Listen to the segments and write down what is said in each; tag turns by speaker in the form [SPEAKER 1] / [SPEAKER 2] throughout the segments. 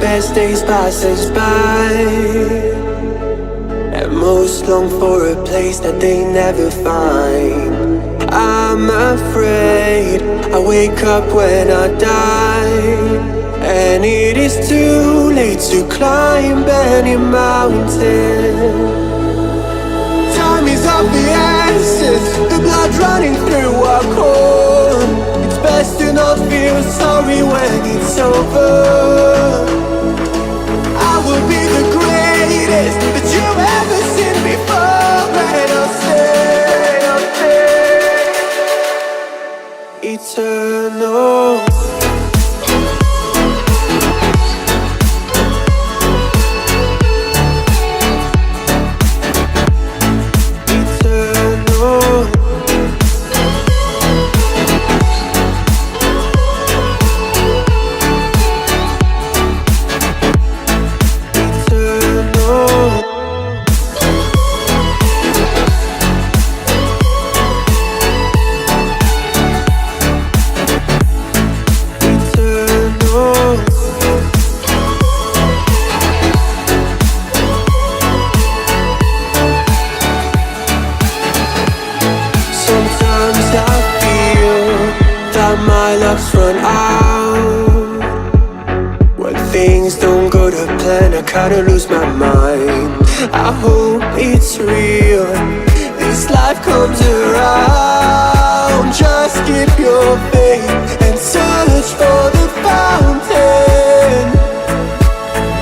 [SPEAKER 1] best days pass us by, and most long for a place that they never find. I'm afraid I wake up when I die, and it is too late to climb any mountain. Time is of the essence, the blood running through our core. It's best to not feel sorry when it's over. I will be the greatest that you've ever seen before, and I'll stay eternal. My luck's run out. When things don't go to plan, I kinda lose my mind. I hope it's real, this life comes around. Just keep your faith and search for the fountain.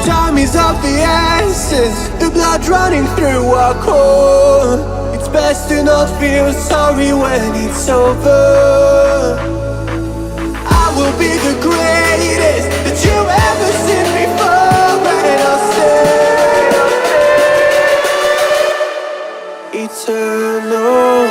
[SPEAKER 1] Time is of the essence, the blood running through our core. It's best to not feel sorry when it's over. I will be the greatest that you've ever seen before, and I'll stay eternal.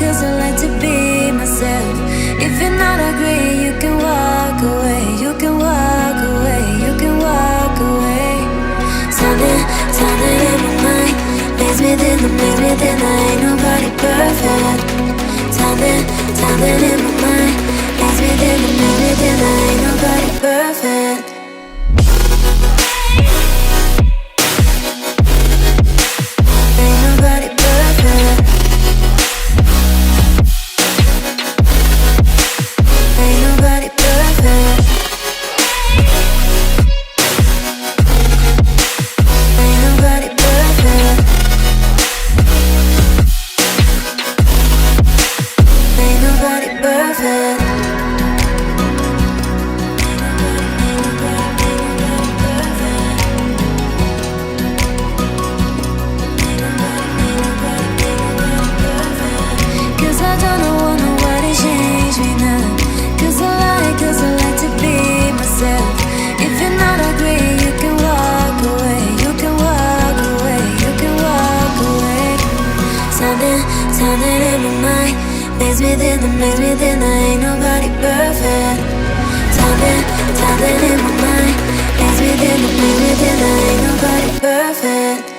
[SPEAKER 2] Cause I like to be myself. If you're not agree, you can walk away. You can walk away. You can walk away. Something in my mind makes me think ain't nobody perfect. Something in my mind makes me think ain't nobody perfect. But Something in my mind makes me think that ain't nobody perfect. Something in my mind makes me think that ain't nobody perfect.